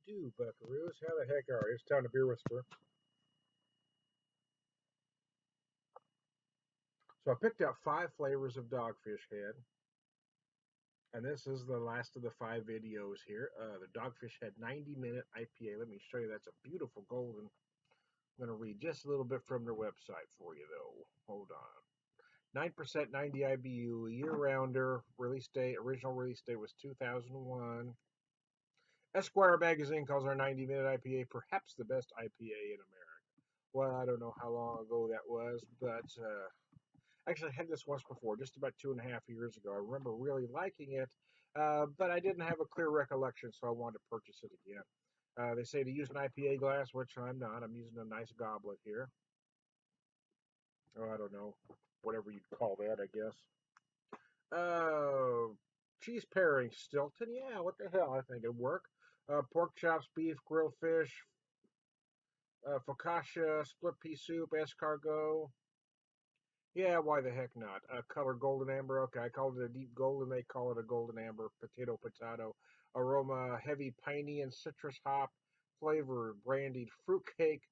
do, buckaroos? How the heck are you? It's time to beer whisper. So I picked out 5 flavors of Dogfish Head, and this is the last of the 5 videos here. The Dogfish Head 90-minute IPA. Let me show you. That's a beautiful golden. I'm going to read just a little bit from their website for you, though. Hold on. 9% 90 IBU, a year-rounder. Original release date was 2001. Esquire magazine calls our 90-minute IPA perhaps the best IPA in America. Well, I don't know how long ago that was, but actually I had this once before, just about 2.5 years ago. I remember really liking it, but I didn't have a clear recollection, so I wanted to purchase it again. They say to use an IPA glass, which I'm not. I'm using a nice goblet here. Oh, I don't know, whatever you'd call that, I guess. Uh, Cheese pairing, Stilton. Yeah, what the hell? I think it'd work. Pork chops, beef, grilled fish, focaccia, split pea soup, escargot. Yeah, why the heck not? Color golden amber. Okay, I called it a deep golden. They call it a golden amber. Potato. Aroma heavy piney and citrus hop. Flavor brandied fruitcake,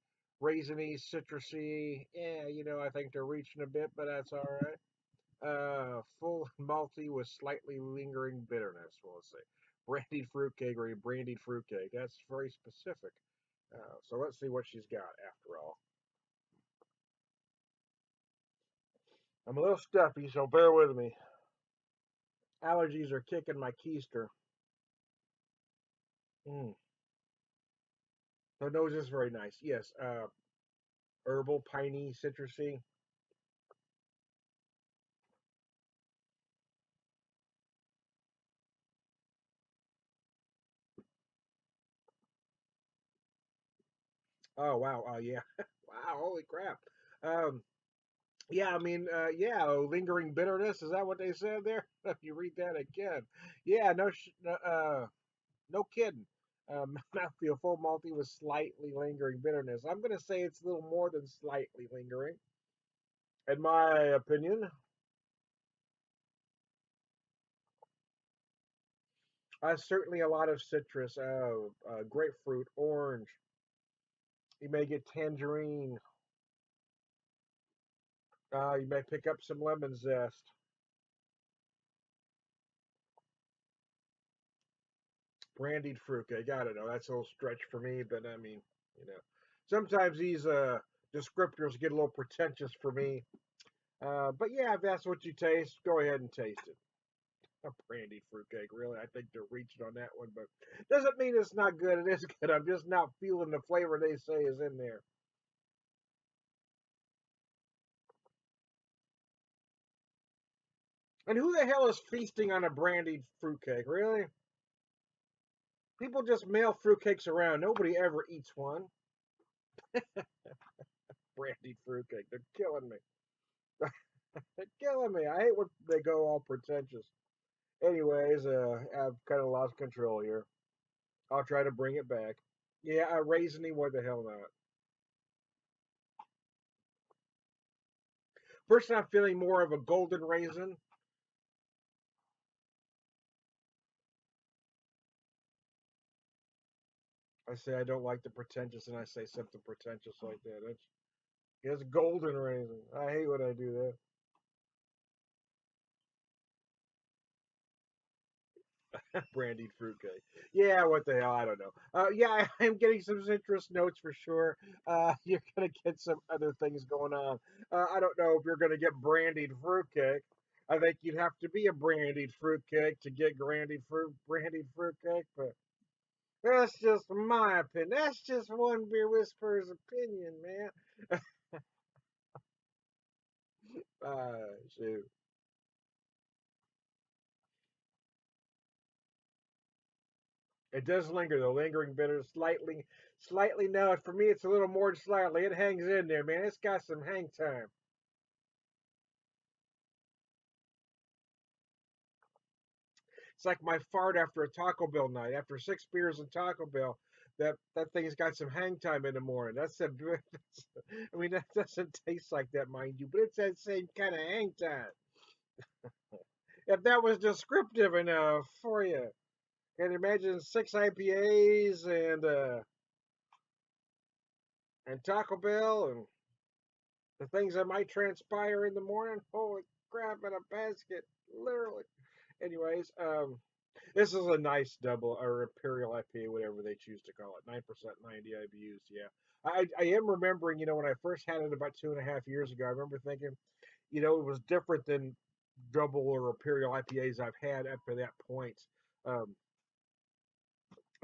raisiny, citrusy. Yeah, I think they're reaching a bit, but that's all right. Full malty with slightly lingering bitterness. Well, let's say brandied fruitcake or a brandied fruitcake. That's very specific. So let's see what she's got after all. I'm a little stuffy, so bear with me. Allergies are kicking my keister. Mm. The nose is very nice. Yes, herbal, piney, citrusy. Oh wow, yeah, wow, holy crap. Um, yeah, I mean, yeah, lingering bitterness. Is that what they said there? If you read that again, yeah, no kidding. Mouthfeel full malty with slightly lingering bitterness. I'm gonna say it's a little more than slightly lingering, in my opinion. Certainly a lot of citrus, grapefruit, orange. You may get tangerine. You may pick up some lemon zest. Brandied fruit cake. I don't know. That's a little stretch for me, but I mean, you know, sometimes these descriptors get a little pretentious for me. But yeah, if that's what you taste, go ahead and taste it. A brandied fruitcake, really? I think they're reaching on that one, but doesn't mean it's not good. It is good. I'm just not feeling the flavor they say is in there. And who the hell is feasting on a brandied fruitcake? Really? People just mail fruitcakes around. Nobody ever eats one. Brandied fruitcake. They're killing me. They're killing me. I hate when they go all pretentious. Anyways, I've kind of lost control here. I'll try to bring it back. Yeah, raisiny. What the hell not? First, I'm feeling more of a golden raisin. I say I don't like the pretentious, and I say something pretentious like that. It's golden raisin. I hate when I do that. Brandied fruitcake. Yeah, what the hell? I don't know. Yeah, I'm getting some citrus notes for sure. You're gonna get some other things going on. I don't know if you're gonna get brandied fruitcake. I think you'd have to be a brandied fruitcake to get brandied fruitcake, but that's just my opinion. That's just one beer whisperer's opinion, man. Shoot. It does linger though, lingering bitter, slightly. No, for me, it's a little more than slightly. It hangs in there, man. It's got some hang time. It's like my fart after a Taco Bell night. After 6 beers in Taco Bell, that thing's got some hang time in the morning. I mean, that doesn't taste like that, mind you, but it's that same kind of hang time. If that was descriptive enough for you. Can you imagine 6 IPAs and Taco Bell and the things that might transpire in the morning? Holy crap! In a basket, literally. Anyways, this is a nice double or imperial IPA, whatever they choose to call it. 9%, 90 IBUs. Yeah, I am remembering. When I first had it about 2.5 years ago, I remember thinking, it was different than double or imperial IPAs I've had up to that point. Um,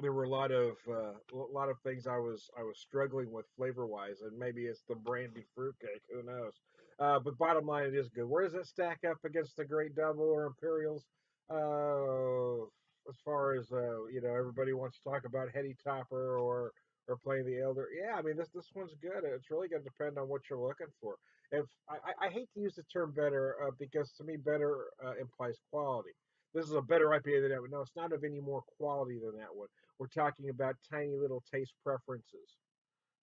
there were a lot of things I was struggling with flavor wise, and maybe it's the brandy fruitcake. Who knows? But bottom line, it is good. Where does it stack up against the Great Double or Imperials? As far as everybody wants to talk about Heady Topper or playing the Elder. Yeah, I mean this one's good. It's really going to depend on what you're looking for. If I hate to use the term better because to me better implies quality. This is a better IPA than that one. No, it's not of any more quality than that one. We're talking about tiny little taste preferences.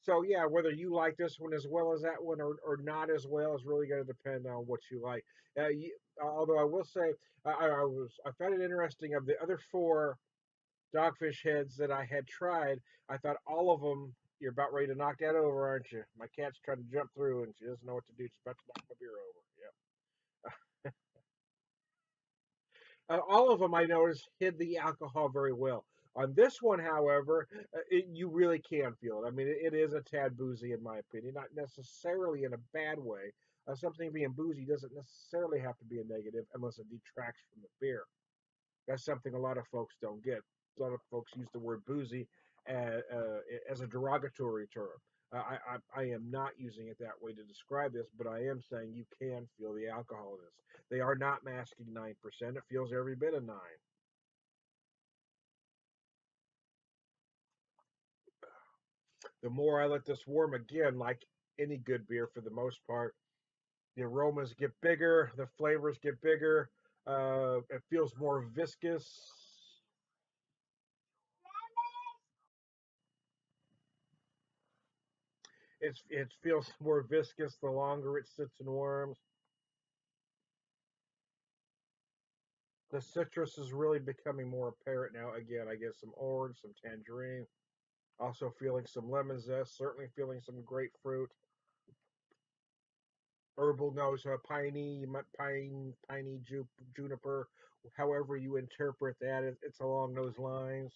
So yeah, whether you like this one as well as that one or not as well is really going to depend on what you like. Although I will say I found it interesting of the other four Dogfish heads that I had tried. I thought all of them. You're about ready to knock that over, aren't you? My cat's trying to jump through and she doesn't know what to do. She's about to knock my beer over. Yeah. All of them I noticed hid the alcohol very well. On this one, however, you really can feel it. I mean, it is a tad boozy in my opinion, not necessarily in a bad way. Something being boozy doesn't necessarily have to be a negative unless it detracts from the beer. That's something a lot of folks don't get. A lot of folks use the word boozy as a derogatory term. I am not using it that way to describe this, but I am saying you can feel the alcohol in this. They are not masking 9%. It feels every bit of 9. The more I let this warm, again, like any good beer for the most part, the aromas get bigger, the flavors get bigger. It feels more viscous. It feels more viscous the longer it sits and warms. The citrus is really becoming more apparent now. Again, I get some orange, some tangerine. Also feeling some lemon zest. Certainly feeling some grapefruit. Herbal notes, piney, piney, juniper. However you interpret that, it's along those lines.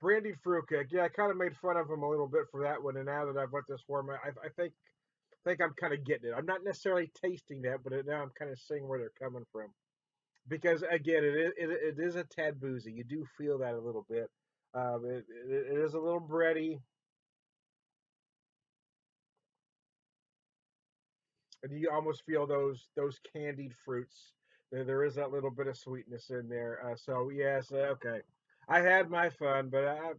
Brandy fruitcake. Yeah, I kind of made fun of him a little bit for that one, and now that I've let this warm, I think I'm kind of getting it. I'm not necessarily tasting that, but now I'm kind of seeing where they're coming from. Because again, it is a tad boozy. You do feel that a little bit. It is a little bready, and you almost feel those candied fruits. There is that little bit of sweetness in there. So yes, okay. I had my fun, but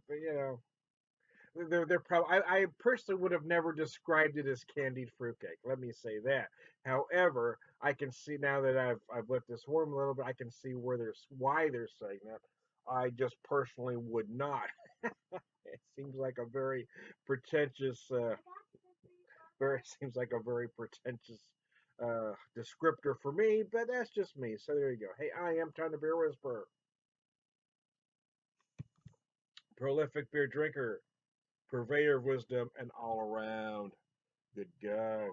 they're probably. I personally would have never described it as candied fruitcake. Let me say that. However, I can see now that I've let this warm a little bit. I can see why they're saying that. I just personally would not. It seems like a very pretentious, very seems like a very pretentious descriptor for me, but that's just me. So there you go. Hey, I am Tom the Beer Whisperer, prolific beer drinker, purveyor of wisdom, and all around good guy.